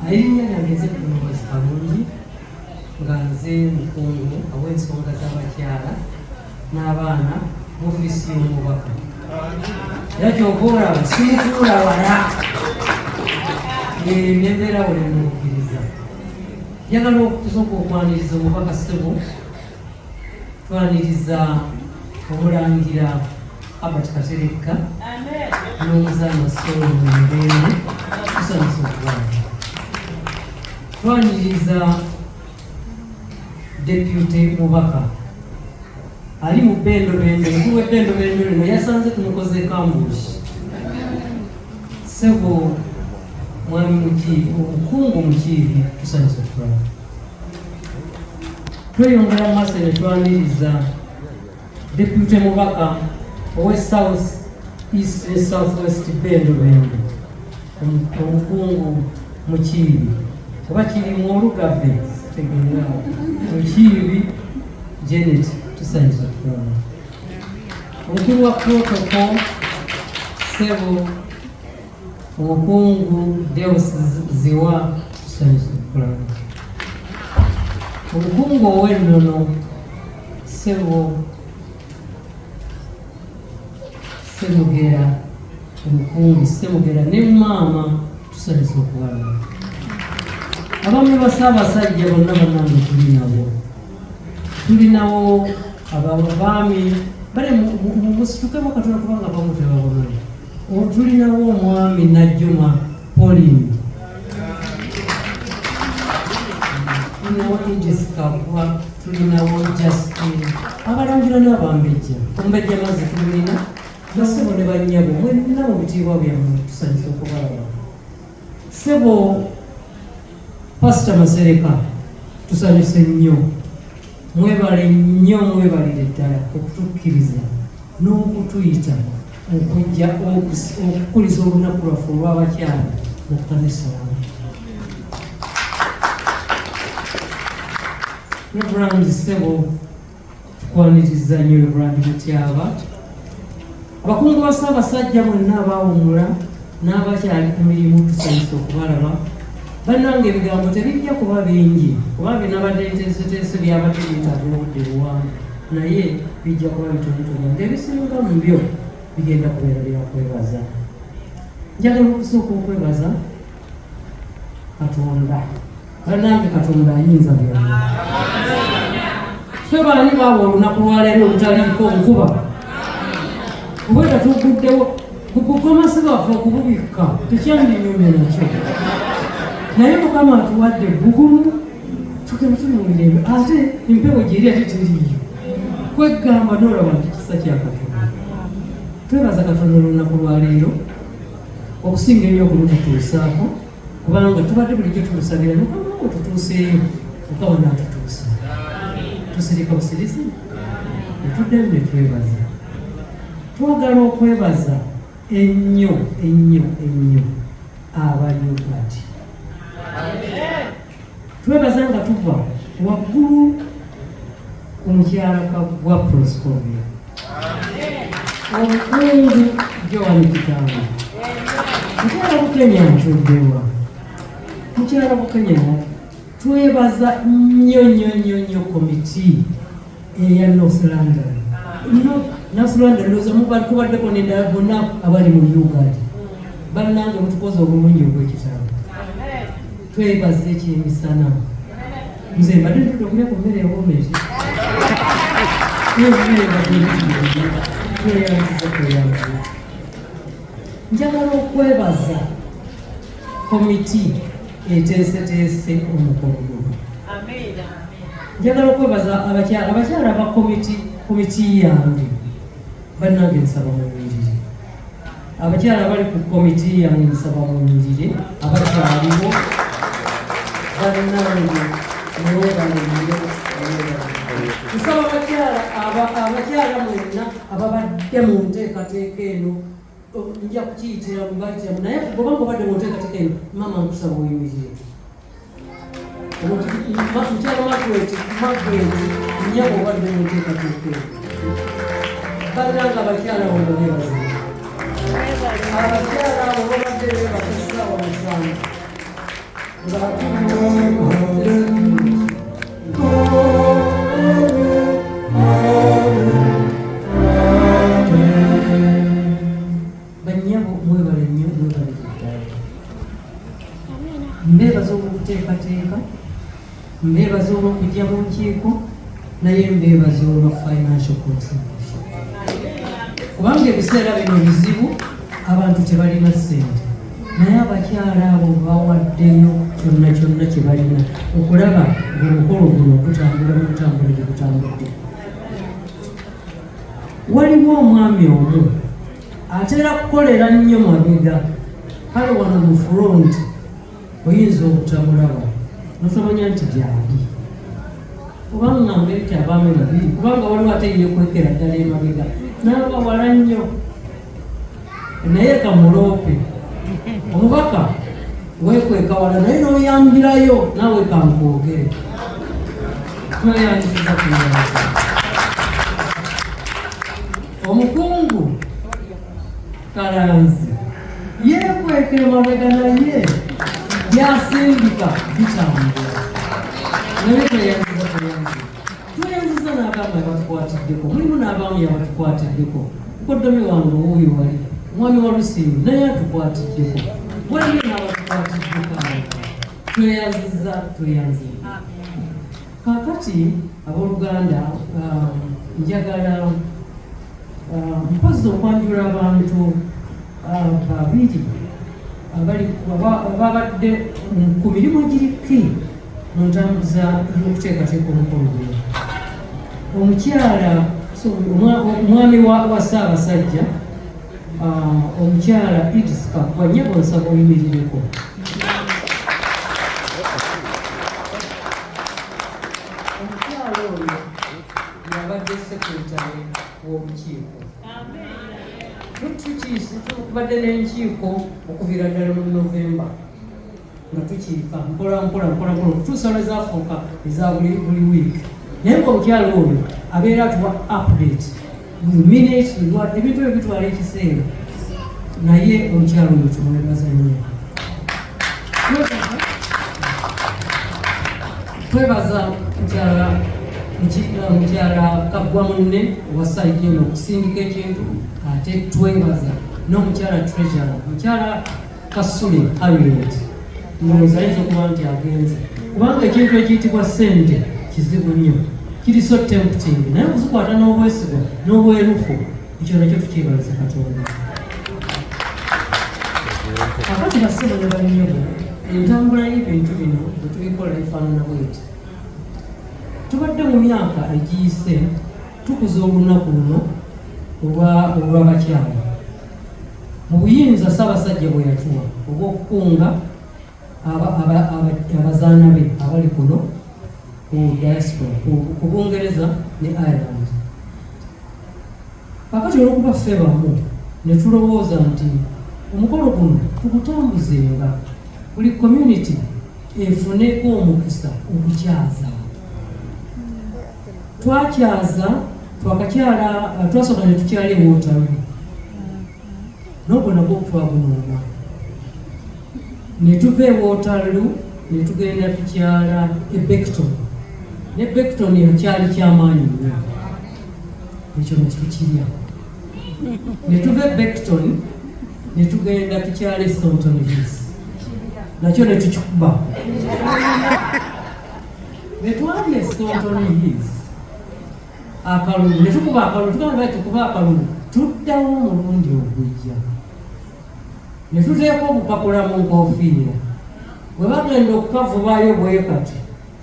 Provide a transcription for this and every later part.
Erinnya lyange nze Primrose Kalungi nga nze mukungu aw'ensonga z'abakyala n'abaana mu ofiisi y'Omubaka. Era ky'ova olaba simutuula wala nembeera wala emukkiriza. Njagala okusooka okwaniriza Omubaka Ssebo, twaniriza Omulangira Albert Katerekka n'Omuzaana Ssaalongo Geoffrey tusanyusa okubanga. Twaniriza Deputy Mubaka ali mu bbendobendo, mukulu w'ebbendobendo lino yasanze tumukoze kambushi. Ssebo mwami mukiibi, omukungu mukiibi tusanyusa okubanga. Tweyongera mu maaso ne twaniriza Deputy Mubaka owe South East ne South West bbendobendo, omukungu mukiibi oba kiri mu Olugave tegeera mukiibi Janet tusanyusa okubanga. Omukulu wa protocol Ssebo omukungu Deus Ziwa tusanyusa okubanga. Omukungu ow'ennono Ssebo Ssemugera, omukungu Ssemugera ne maama tusanyusa okubanga. Abaami ba Ssaabasajja bonna bannange tuli nabo abaami bale musitukemu Katonda kubanga bamu tebabonayo. Tuli nabo omwami Najjuma Pauline, tuli nabo Idris Kabwa, tuli nabo Justin, abalangira n'abambejja. Ombejja mazzi tulina Ssebo ne bannyabo mwenna mu bitiibwa byammwe tusanyusa okubalaba. Ssebo Pastor Masereka tusanyuse nnyo, mwebale nnyo, mwebalire ddala okutukkiriza n'okutuyita okujja okukuliza olunaku lwaffe olw'abakyala mu kkanisa wamu. Reverend Ssebo tukwaniriza nnyo Reverend Mutyaba, abakungu ba Ssaabasajja mwenna abaawumula n'abakyali ku mirimu tusanyusa okubalaba. Bannange ebigambo tebijja kuba bingi kuba binabadde nteeseteese byabadde byetaaga obudde buwanvu, naye bijja kuba bitonotono ng'ebisinga mu byo bigenda kubeera bya kwebaza. Njagala okusooka okwebaza Katonda. Bannange Katonda ayinza byonna. Ffe baani baawa olunaku lwaleero olutaliiko nkuba obwera tuguddewo kukomasi baffe okububikka tekyandinyumye nakyo, naye Mukama atuwadde ebbugulu tukeme tuli mu mirembe ate empewo gyeri ate teriiyo. Kwegamba n'olaba nti kisa kya Katonda. Twebaza Katonda olunaku lwaleero okusinga ennyo okulututuusaako, kubanga tubadde bulijjo tumusabira Mukama otutuuseeyo, Mukama n'atutuusa. Tusirika busirisi netuddemu ne twebaza. Twagala okwebaza ennyo ennyo ennyo aba UGAD. Twebaza nga tuva waggulu ku mukyala gwa Proscovia, omukungu Joan Kitanga, mukyala Bukenya atuddewa, mukyala Bukenya. Twebaza nnyo nnyo nnyo nnyo komiti eya North London. North London ndoza mubaddeko n'eddala bonna abali mu UGAD. Bannange mutukoze obulungi obw'ekitalo. Twebaza ekyemisana. Nze mbadde ntudde okulya ku mmere ewoomezi. Tweyanziza. Njagala okwebaza komiti eteeseteese omukolo guno. Njagala okwebaza abakyala aba komiti yange. Bannange nsaba muwulirire. Abakyala abali ku komiti yange nsaba muwulirire. Abakyaliwo bannange mwebale. Nsaba abakyala mwenna ababadde mu nteekateeka eno, nja kukiyitira mubayitiramu, naye bw'obanga obadde mu nteekateeka eno, maama nkusaba oyimirire. Mukyala Margaret nnyabo obadde mu nteekateeka eno. Bannange abakyala abo beebaza. Abakyala abo babadde beebaka essaawa musanvu. Mbeebaza olw'okuteekateeka, mbeebaza olw'okujja mu nkiiko, naye mbeebaza olwa financial contribution. Kubanga ebiseera bino bizibu, abantu tebalina ssente, naye abakyala abo bawaddeyo kyonna kyonna kye balina okulaba ng'omukolo guno gutambula mu ntambula gye gutambudde. Waliwo omwami omu atera kukolera nnyo mabega, kale wano mu front oyinza obutamulaba notomanya nti gyali kubanga ngambe nti abaami babiri kubanga waliwo ate yekwekera ddala emabega n'aba wala nnyo naye kamuloope omubaka wekweka wala naye n'oyambirayo naawe kankwogere tweyanjiriza kuyanza omukungu kalanzi yekweka emabega naye byasindika bitambula naye tweyanziza n'abaami abatukwatiddeko mulimu n'abaami abatukwatiddeko mukoddomi wange owuyo wali omwami wa Lusimbi naye atukwatiddeko waliyo n'abatukwatiddeko tweyanziza kaakati abooluganda njagala mpozi okwanjula abantu babiri babadde ku mirimu egiriki mu ntambuza y'okuteekateeka omukolo guno. Omukyala omwami wa Ssaabasajja omukyala Idisika Kwanyebo nsaba oyimirireko. Omukyala oyo yabadde sekretary w'Olukiiko. Tubadde n'enkiiko okuviira ddala mu Novemba nga tukiika mpola okutuusa lwe zaafuuka eza buli wiiki. Naye ng'omukyala oyo abeera atuwa update buli minute ebintu ebyo bitwala ekiseera naye omukyala oyo tumwebaza nnyo. Twebaza mukyala kaggwa munne owasajja ono okusindika ekintu ate twebaza n'omukyala treasurer mukyala Kasule Harriet ndowooza ayinza okuba nti agenze kubanga ekintu ekiyitibwa ssente kizibu nnyo kiri so tempting naye okuzikwata n'obwesigwa n'obwerufu ekyo nakyo tukyebaliza Katonda. Kakati bassebo ne balinyobo entambula y'ebintu bino bwe tubikola efaanana bweti. Tubadde mu myaka egiyise tukuza olunaku luno olw'Abakyala mu buyinza Ssaabasajja bwe yatuwa obw'okukunga abazaana be abali kuno ku diaspora ku Bungereza ne Ireland. Kakati olw'okuba ffe bamu ne tulowooza nti omukolo guno tugutambuzenga buli community efuneko omukisa okukyaza. Twakyaza twakakyala twasooka ne tukyala ewootalu n'ogwo nagwo twagunooma ne tuva ewootalu ne tugenda tukyala e Beckton ne Beckton yakyali kyamaanyi nnyo ekyo netukirya ne tuva e Beckton ne tugenda tukyala e Staunton Hills nakyo ne tukikuba ne twali e Staunton Hills akalulu ne tukuba akalulu tugamba tukuba akalulu tuddawo omulundi ogujja ne tuteeka obupapula mu nkoofiira bwe bagenda okukavubayo bwe kati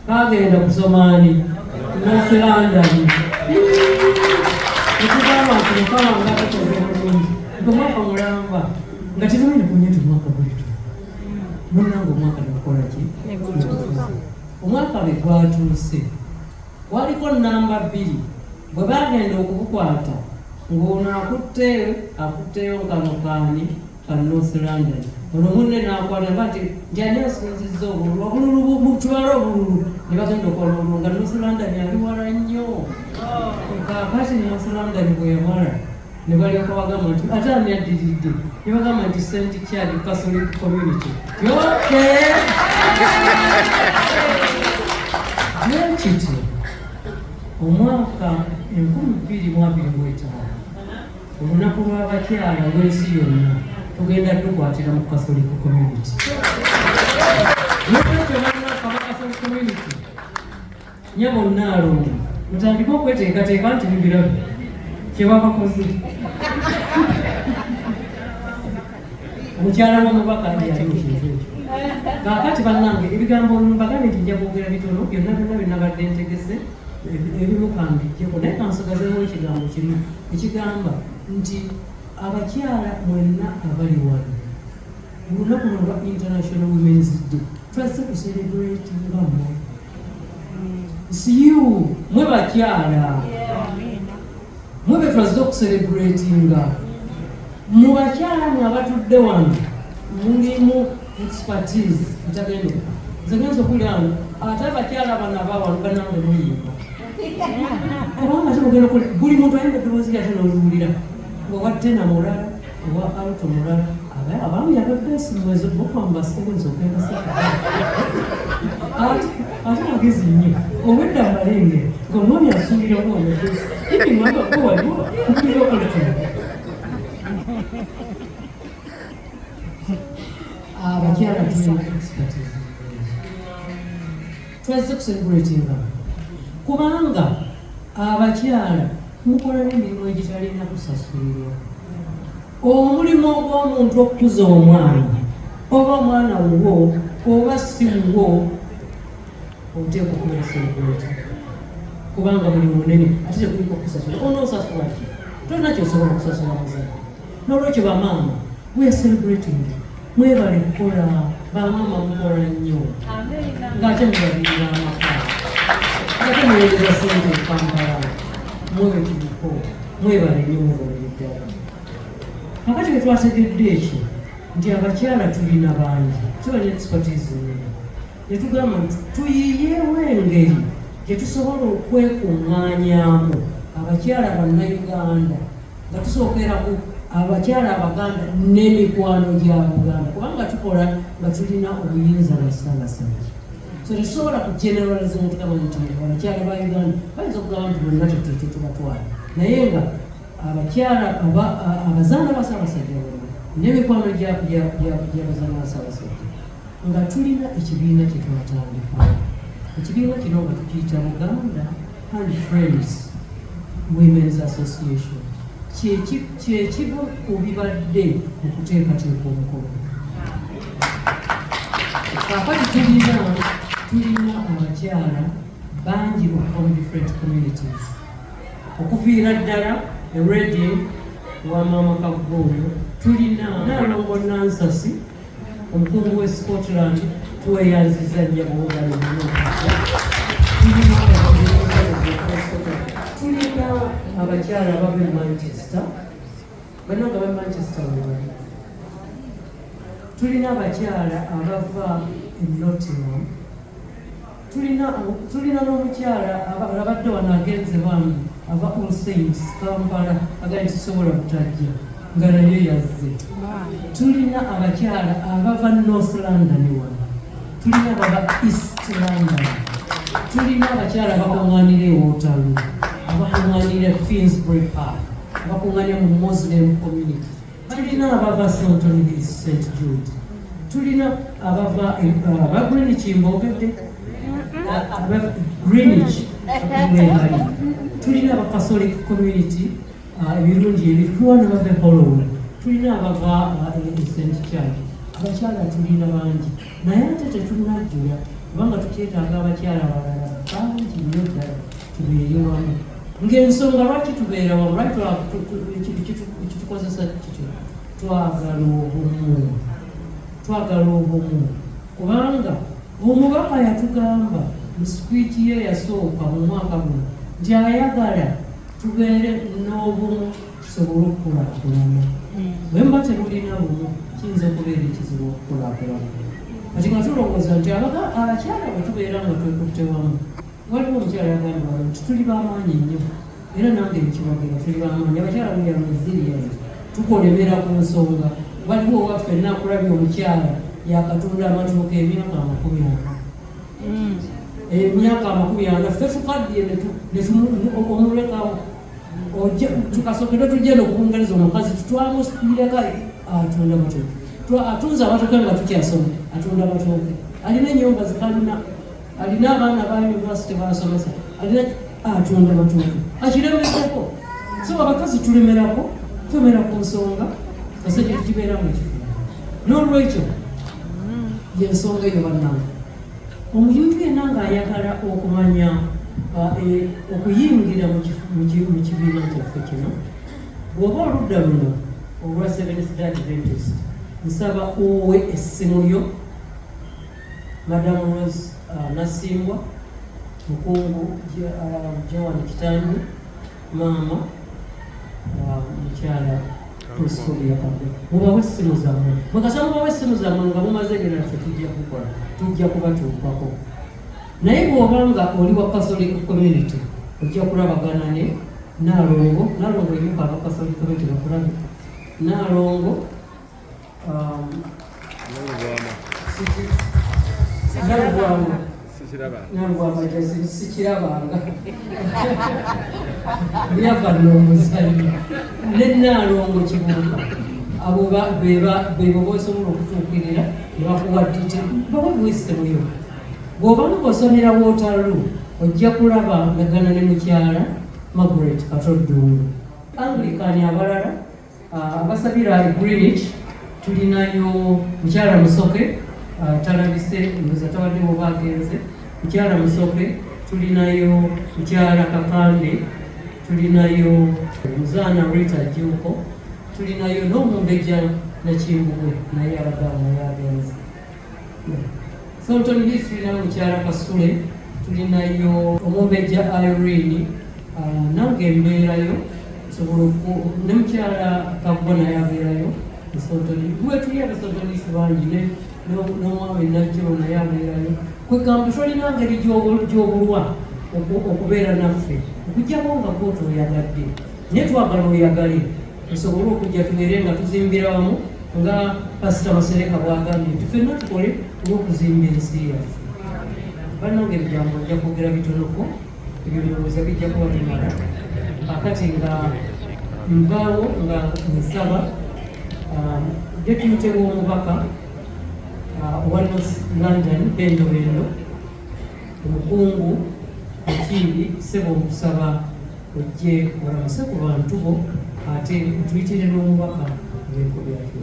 kagenda kusomaani North London netugamba nti mukama nga tukoze bulungi omwaka mulamba nga tetumanyi kunyeti omwaka bulitu munnanga omwaka nakukola ki omwaka bwe gwatuuse waliko namba 2 bwe bagenda okubukwata ng'ono akutteyo nkano kaani ka North London ono munne n'akwata nga nti njani asinzizza obululu tubala obululu ne bagenda okola obululu nga North London ali wala nnyo kakati North London bwe yamala ne balyoka bagamba nti ate ani addiridde ne bagamba nti St. Chad Catholic Community yoke Kiti omwaka 2025 olunaku lw'abakyala lw'ensi yonna tugenda tukwatira mu Catholic community. Nyabo Nnaalongo mutandike okweteekateeka nti bibirabe kye babakoze. Omukyala w'Omubaka yali ekintu ekyo. Kaakati bannange ebigambo mbagane nti nja kwogera bitono byonna byonna byenabadde ntegese ebimu kambijjeko naye kansigazeewo ekigambo kimu ekigamba nti abakyala mwenna abali wano olunaku luno lwa International Women's Day twazze kucelebratinga mmwe. Siyu mwe bakyala mwe be twazze okucelebratinga. Mu bakyala mwe abatudde wano mulimu expertise ntagende nze ngenza okulyawo ate abakyala bano abawano banange muyimba kubanga kimugenda okula buli muntu ayina eddoboozi lyate n'oluwulira owa tena mulala owa alto mulala abamu yabaddeesi mwezo bokwambasitenza okendasa ate magezi nnyo obwedda amalenge ng'omwami asuubiramu omugezi ibimwanga gowaliwo mpulira okulituma abakyala tulina expertise twazze kucelebratinga kubanga abakyala mukola n'emirimu egitalina kusasulirwa. Omulimu ogw'omuntu okukuza omwana oba omwana wuwo oba si wuwo oteekwa okubeera celebrate kubanga mulimu munene ate tekuliko kusasula. Onoosasula ki? Tolina kyosobola okusasula muzadde. N'olwekyo bamaama we are celebrating. Mwebale kukola bamaama mukola nnyo ng'ate mubabirira amaka ate muweereza sente Kampala mwewe kibuko mwebale nnyo mubabiri ddala. Kakati bwe twategedde ekyo nti abakyala tulina bangi tuba ne expertise nnene ne tugamba nti tuyiyeewo engeri gye tusobola okwekuŋŋaanyaamu abakyala bannayuganda nga tusookera ku abakyala abaganda n'emikwano gya Buganda kubanga tukola nga tulina obuyinza bwa Ssaabasajja. So tetusobola kugeneraliza omuntu kama nti abakyala ba Uganda bayinza okugamba nti bonna tetubatwala naye nga abakyala abazaana ba Ssaabasajja bonna n'emikwano gy'abazaana ba Ssaabasajja nga tulina ekibiina kye twatandika. Ekibiina kino nga tukiyita Buganda and Friends Women's Association kyekiva ku bibadde mu kuteekateeka omukolo. Kaakati tulina abakyala bangi okuva mu different communities okuviira ddala Reading wa maama Kaggooyo, tulina Nnaalongo Nansasi omukungu w'e Scotland tweyanziza nnyo obwogalo tulina abakyala abava e Manchester bannanga ba Manchester webali. Tulina abakyala abava e Nottingham. Tulina n'omukyala abadde wano agenze bambi ava All Saints Kampala agali tusobola butajja nga naye yazze. Tulina abakyala abava North London wano. Tulina abava East London. Tulina abakyala abakuŋŋaanira e Waterloo, abakuŋŋaanira Finsbury Park, abakuŋŋaanira mu Muslim community. Tulina abava St. Hills, St. Jude. Tulina abava Greenwich Mbogedde, Greenwich Mwebali. Tulina aba Catholic community ebirungi ebitulwana bava Holloway. Tulina abava St. Church. Abakyala tulina bangi naye ate tetunajjula kubanga tukyetaaga abakyala abalala bangi nnyo ddala tubeere wamu. Ng'ensonga lwaki tubeera wamu lwaki kitukozesa kityo twagala obumu kubanga omubaka yatugamba mu sipiiki ye yasooka mu mwaka guno nti ayagala tubeere n'obumu tusobole okukulaakulana. Bwe mba temulina bumu kiyinza okubeera ekizibu okukulaakulana. Kati nga tulowooza nti abakyala bwe tubeera nga twekutte wamu waliwo omukyala yagamba nti tuli b'amaanyi nnyo era nange nkiwagira tuli b'amaanyi. Abakyala buli resilient tukolemera ku nsonga. Waliwo owaffe naakulabye omukyala yakatunda amatooke emyaka 40. Emyaka 40 ffe tukaddiye omulekawo tukasokera tugenda okubungereza omukazi twamusireka atunda amatooke atunze amatooke nga tukyasoma atunda amatooke alina ennyumba zikalina alina abaana ba yunivasite basomesa alina atunda amatooke akiremeseko so abakazi tulemerako twemera ku nsonga basajja tukibeeramu ekifo n'olwekyo yensonga eyo bannange omuntu yenna ng'ayagala okumanya okuyingira mu kibiina kyaffe kino bw'oba oludda luno olwa Seventh-day Adventist nsaba owe essimu yo Madam Rose Nasimbwa mukungu Joan Kitanyi maama mukyala kusikoli yakabwe mubawe essimu zammwe mwekasaba mubawe essimu zammwe nga mumaze ebyo naffe tujja kukola tujja kubatuukako naye bw'obanga oli wa Catholic community ojja kulabagana ne Nnaalongo emuka aba Catholic community bakulabe Nnaalongo sikirabanga byava n'omuzanyo ne Nnaalongo Kibuuka abo bebo bosobola okutuukirira nebakuwaddite bawe bwesitemuyo bw'obanga osomera Waterloo ojja kulaba gagana ne mukyala Margaret Katoddungu Anglican abalala abasabira Greenwich tulinayo mukyala Musoke talabise mbuza tawaddewo bagenze mukyala Musoke tulinayo mukyala Kapande tulinayo Muzaana Rita Juko tulinayo n'Omumbejja Nakimbugwe naye abagamba yagenze Sultan Hills tulinayo mukyala Kasule tulinayo Omumbejja Irene nange mbeerayo sobola ne mukyala Kabaka naye abeerayo tuli abasotonisi bangi n'omwami Najjolo naye abeerayo kwegamba tolina ngeri gy'obulwa okubeera naffe okujjako nga kooti oyagadde naye twagala oyagale tusobole okujja tubeere nga tuzimbira wamu nga Pasita Masereka bw'agambye tufenna tukole olw'okuzimba ensi yaffe bannange ebigambo ojja kwogera bitonoko ebyo ndowooza bijja kuba bimala akati nga nvaawo nga nsaba deputy w'Omubaka owa North London Bendo Omukungu Ekindi Ssebo okusaba ojje olamuse ku bantu bo ate tuyitire n'Omubaka ebintu byaffe